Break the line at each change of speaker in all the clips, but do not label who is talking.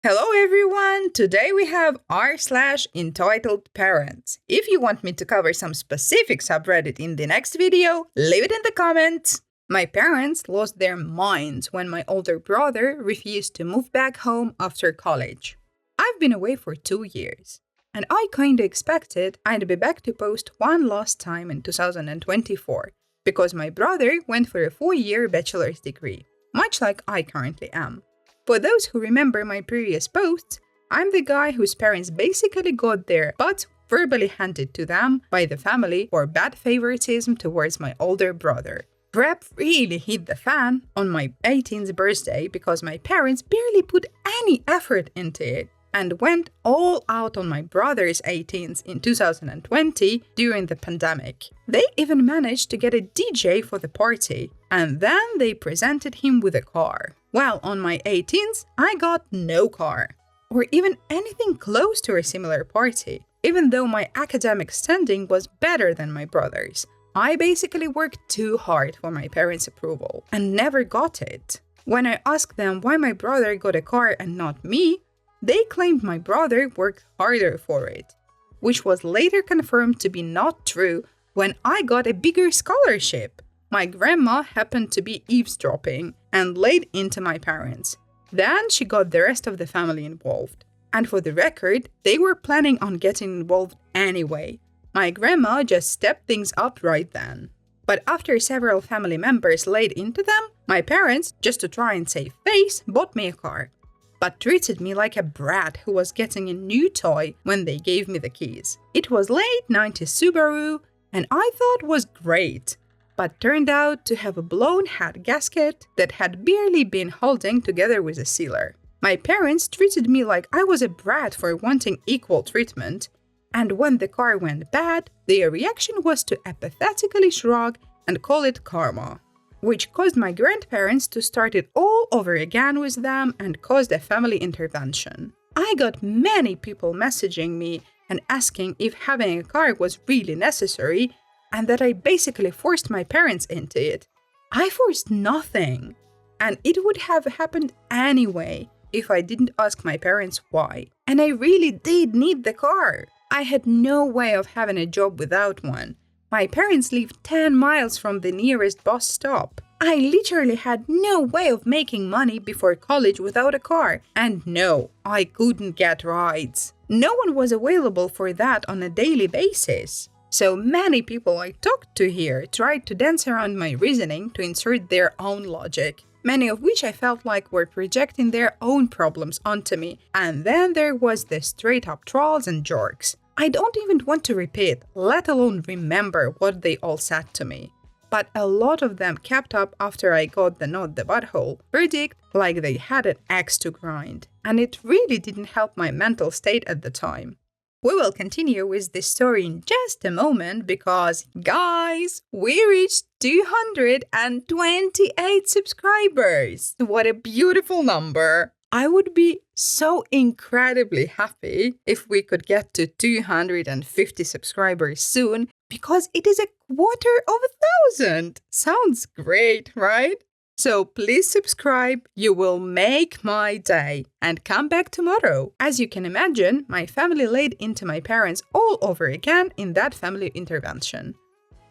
Hello everyone! Today we have r/entitled parents. If you want me to cover some specific subreddit in the next video, leave it in the comments. My parents lost their minds when my older brother refused to move back home after college. I've been away for 2 years, and I kinda expected I'd be back to post one last time in 2024 because my brother went for a 4-year bachelor's degree, much like I currently am. For those who remember my previous posts, I'm the guy whose parents basically got their butts verbally handed to them by the family for bad favoritism towards my older brother. Crap really hit the fan on my 18th birthday because my parents barely put any effort into it and went all out on my brother's 18th in 2020 during the pandemic. They even managed to get a DJ for the party, and then they presented him with a car. Well, on my 18th, I got no car, or even anything close to a similar party. Even though my academic standing was better than my brother's, I basically worked too hard for my parents' approval and never got it. When I asked them why my brother got a car and not me, they claimed my brother worked harder for it, which was later confirmed to be not true when I got a bigger scholarship. My grandma happened to be eavesdropping and laid into my parents. Then she got the rest of the family involved. And for the record, they were planning on getting involved anyway. My grandma just stepped things up right then. But after several family members laid into them, my parents, just to try and save face, bought me a car, but treated me like a brat who was getting a new toy when they gave me the keys. It was late 90s Subaru, and I thought was great, but turned out to have a blown head gasket that had barely been holding together with a sealer. My parents treated me like I was a brat for wanting equal treatment, and when the car went bad, their reaction was to apathetically shrug and call it karma, which caused my grandparents to start it all over again with them and caused a family intervention. I got many people messaging me and asking if having a car was really necessary and that I basically forced my parents into it. I forced nothing, and it would have happened anyway if I didn't ask my parents why. And I really did need the car. I had no way of having a job without one. My parents live 10 miles from the nearest bus stop. I literally had no way of making money before college without a car. And no, I couldn't get rides. No one was available for that on a daily basis. So many people I talked to here tried to dance around my reasoning to insert their own logic, many of which I felt like were projecting their own problems onto me. And then there was the straight-up trolls and jerks. I don't even want to repeat, let alone remember what they all said to me. But a lot of them kept up after I got the not the butthole verdict, like they had an axe to grind. And it really didn't help my mental state at the time. We will continue with this story in just a moment because, guys, we reached 228 subscribers! What a beautiful number! I would be so incredibly happy if we could get to 250 subscribers soon because it is 250,000! Sounds great, right? So please subscribe, you will make my day, and come back tomorrow. As you can imagine, my family laid into my parents all over again in that family intervention.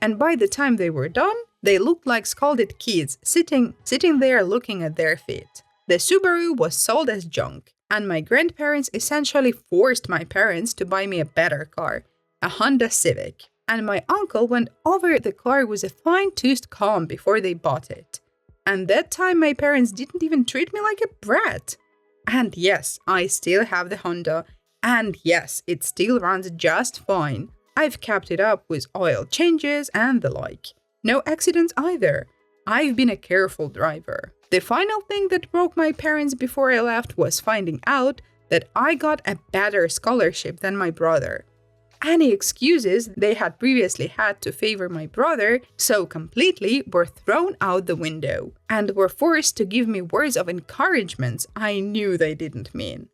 And by the time they were done, they looked like scalded kids sitting there looking at their feet. The Subaru was sold as junk, and my grandparents essentially forced my parents to buy me a better car, a Honda Civic. And my uncle went over the car with a fine-toothed comb before they bought it. And that time my parents didn't even treat me like a brat. And yes, I still have the Honda. And yes, it still runs just fine. I've kept it up with oil changes and the like. No accidents either. I've been a careful driver. The final thing that broke my parents before I left was finding out that I got a better scholarship than my brother. Any excuses they had previously had to favor my brother so completely were thrown out the window and were forced to give me words of encouragement I knew they didn't mean.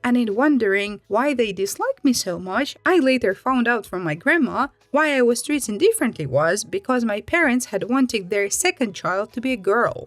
And in wondering why they disliked me so much, I later found out from my grandma why I was treated differently was because my parents had wanted their second child to be a girl.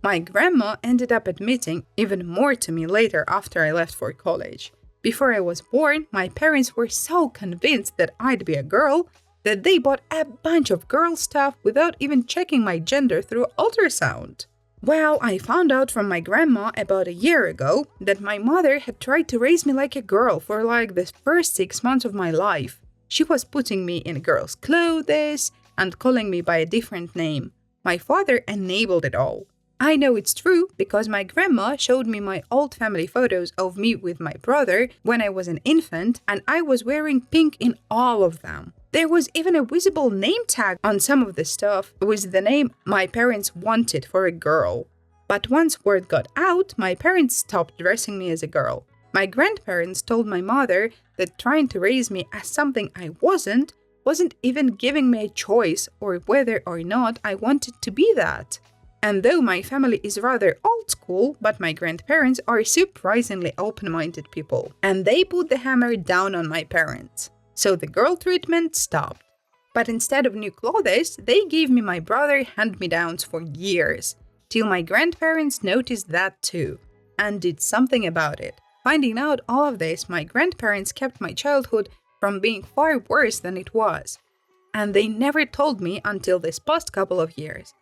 My grandma ended up admitting even more to me later after I left for college. Before I was born, my parents were so convinced that I'd be a girl that they bought a bunch of girl stuff without even checking my gender through ultrasound. Well, I found out from my grandma about a year ago that my mother had tried to raise me like a girl for like the first 6 months of my life. She was putting me in girls' clothes and calling me by a different name. My father enabled it all. I know it's true because my grandma showed me my old family photos of me with my brother when I was an infant, and I was wearing pink in all of them. There was even a visible name tag on some of the stuff with the name my parents wanted for a girl. But once word got out, my parents stopped dressing me as a girl. My grandparents told my mother that trying to raise me as something I wasn't even giving me a choice or whether or not I wanted to be that. And though my family is rather old school, but my grandparents are surprisingly open-minded people, and they put the hammer down on my parents. So the girl treatment stopped. But instead of new clothes, they gave me my brother hand-me-downs for years, till my grandparents noticed that too, and did something about it. Finding out all of this, my grandparents kept my childhood from being far worse than it was. And they never told me until this past couple of years.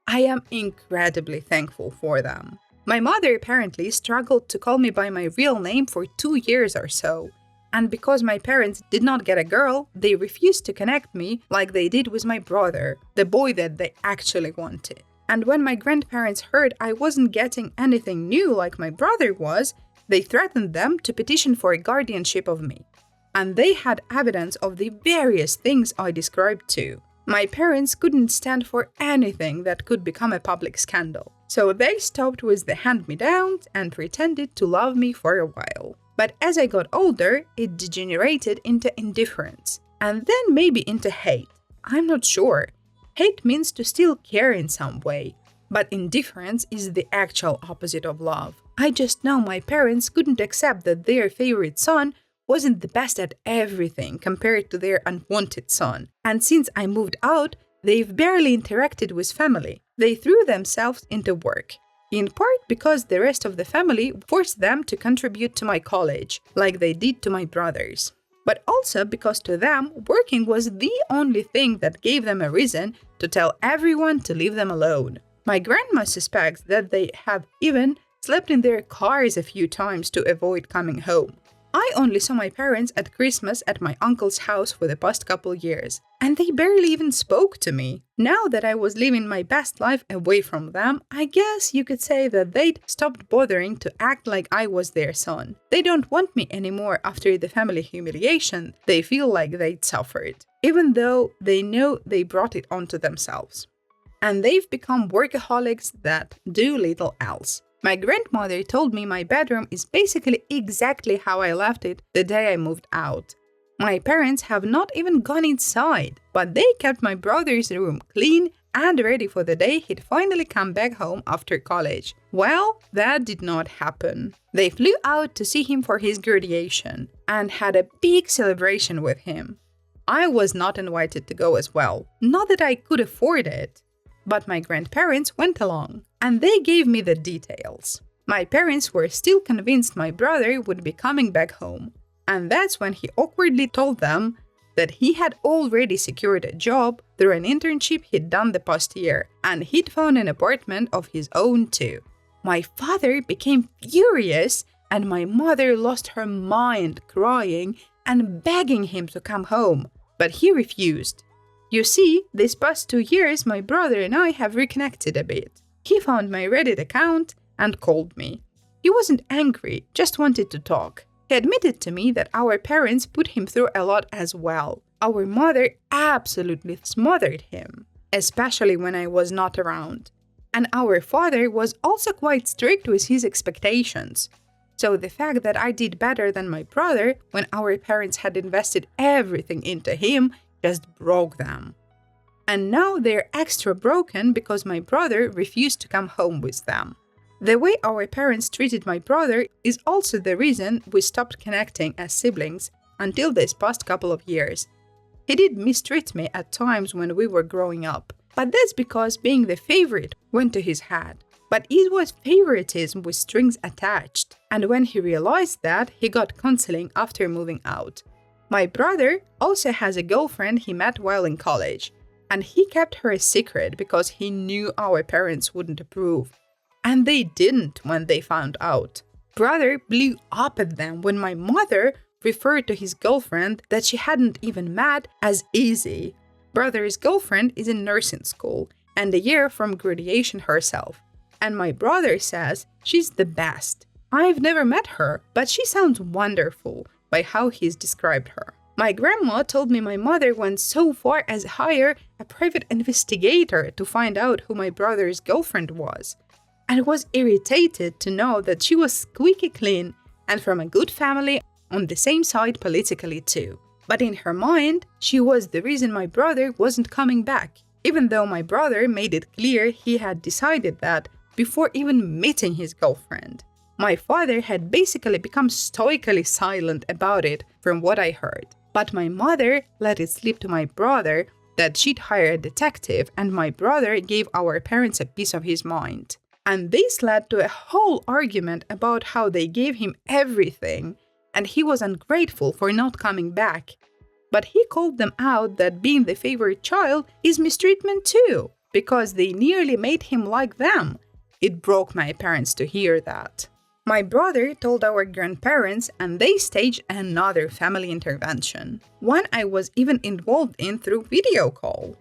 I am incredibly thankful for them. My mother apparently struggled to call me by my real name for 2 years or so. And because my parents did not get a girl, they refused to connect me like they did with my brother, the boy that they actually wanted. And when my grandparents heard I wasn't getting anything new like my brother was, they threatened them to petition for a guardianship of me. And they had evidence of the various things I described too. My parents couldn't stand for anything that could become a public scandal. So they stopped with the hand-me-downs and pretended to love me for a while. But as I got older, it degenerated into indifference. And then maybe into hate. I'm not sure. Hate means to still care in some way. But indifference is the actual opposite of love. I just know my parents couldn't accept that their favorite son wasn't the best at everything compared to their unwanted son. And since I moved out, they've barely interacted with family. They threw themselves into work. In part because the rest of the family forced them to contribute to my college, like they did to my brothers. But also because to them, working was the only thing that gave them a reason to tell everyone to leave them alone. My grandma suspects that they have even slept in their cars a few times to avoid coming home. I only saw my parents at Christmas at my uncle's house for the past couple years, and they barely even spoke to me. Now that I was living my best life away from them, I guess you could say that they'd stopped bothering to act like I was their son. They don't want me anymore after the family humiliation they feel like they'd suffered, even though they know they brought it onto themselves. And they've become workaholics that do little else. My grandmother told me my bedroom is basically exactly how I left it the day I moved out. My parents have not even gone inside, but they kept my brother's room clean and ready for the day he'd finally come back home after college. Well, that did not happen. They flew out to see him for his graduation and had a big celebration with him. I was not invited to go as well, not that I could afford it. But my grandparents went along, and they gave me the details. My parents were still convinced my brother would be coming back home, and that's when he awkwardly told them that he had already secured a job through an internship he'd done the past year, and he'd found an apartment of his own too. My father became furious, and my mother lost her mind, crying and begging him to come home, but he refused. You see, these past 2 years, my brother and I have reconnected a bit. He found my Reddit account and called me. He wasn't angry, just wanted to talk. He admitted to me that our parents put him through a lot as well. Our mother absolutely smothered him, especially when I was not around. And our father was also quite strict with his expectations. So the fact that I did better than my brother when our parents had invested everything into him just broke them. And now they're extra broken because my brother refused to come home with them. The way our parents treated my brother is also the reason we stopped connecting as siblings until this past couple of years. He did mistreat me at times when we were growing up, but that's because being the favorite went to his head. But it was favoritism with strings attached. And when he realized that, he got counseling after moving out. My brother also has a girlfriend he met while in college. And he kept her a secret because he knew our parents wouldn't approve. And they didn't when they found out. Brother blew up at them when my mother referred to his girlfriend that she hadn't even met as easy. Brother's girlfriend is in nursing school and a year from graduation herself. And my brother says she's the best. I've never met her, but she sounds wonderful by how he's described her. My grandma told me my mother went so far as hire a private investigator to find out who my brother's girlfriend was, and was irritated to know that she was squeaky clean and from a good family on the same side politically too. But in her mind, she was the reason my brother wasn't coming back, even though my brother made it clear he had decided that before even meeting his girlfriend. My father had basically become stoically silent about it from what I heard. But my mother let it slip to my brother that she'd hire a detective, and my brother gave our parents a piece of his mind. And this led to a whole argument about how they gave him everything, and he was ungrateful for not coming back. But he called them out that being the favorite child is mistreatment too, because they nearly made him like them. It broke my parents to hear that. My brother told our grandparents, and they staged another family intervention, one I was even involved in through video call.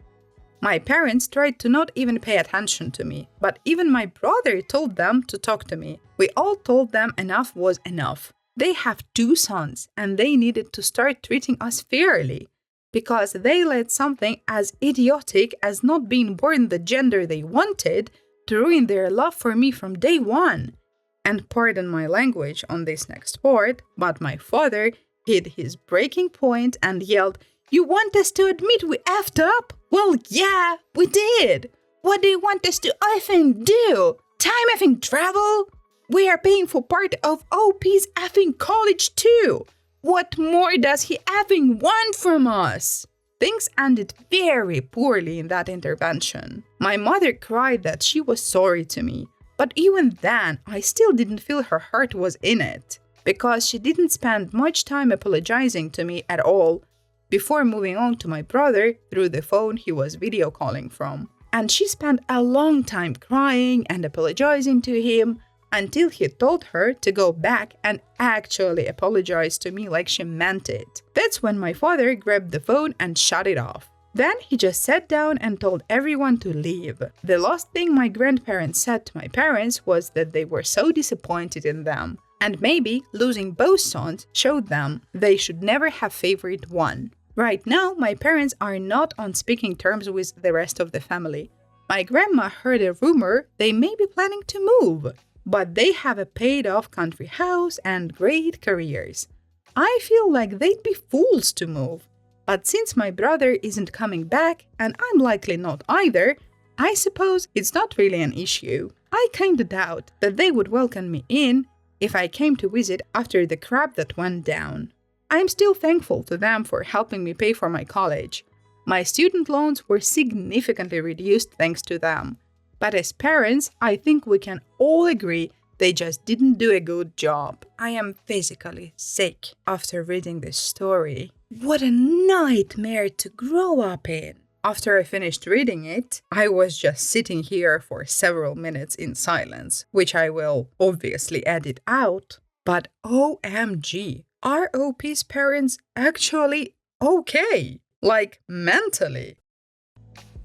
My parents tried to not even pay attention to me, but even my brother told them to talk to me. We all told them enough was enough. They have 2 sons, and they needed to start treating us fairly, because they let something as idiotic as not being born the gender they wanted to ruin their love for me from day one. And pardon my language on this next part, but my father hit his breaking point and yelled, "You want us to admit we effed up? Well, yeah, we did. What do you want us to effing do? Time effing travel? We are paying for part of OP's effing college too. What more does he effing want from us?" Things ended very poorly in that intervention. My mother cried that she was sorry to me. But even then, I still didn't feel her heart was in it, because she didn't spend much time apologizing to me at all before moving on to my brother through the phone he was video calling from. And she spent a long time crying and apologizing to him until he told her to go back and actually apologize to me like she meant it. That's when my father grabbed the phone and shut it off. Then he just sat down and told everyone to leave. The last thing my grandparents said to my parents was that they were so disappointed in them, and maybe losing both sons showed them they should never have favored one. Right now, my parents are not on speaking terms with the rest of the family. My grandma heard a rumor they may be planning to move, but they have a paid-off country house and great careers. I feel like they'd be fools to move. But since my brother isn't coming back, and I'm likely not either, I suppose it's not really an issue. I kinda doubt that they would welcome me in if I came to visit after the crap that went down. I'm still thankful to them for helping me pay for my college. My student loans were significantly reduced thanks to them. But as parents, I think we can all agree they just didn't do a good job. I am physically sick after reading this story. What a nightmare to grow up in! After I finished reading it, I was just sitting here for several minutes in silence, which I will obviously edit out. But OMG, are OP's parents actually okay? Like, mentally?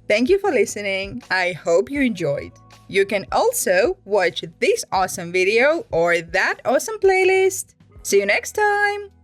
Thank you for listening. I hope you enjoyed. You can also watch this awesome video or that awesome playlist. See you next time!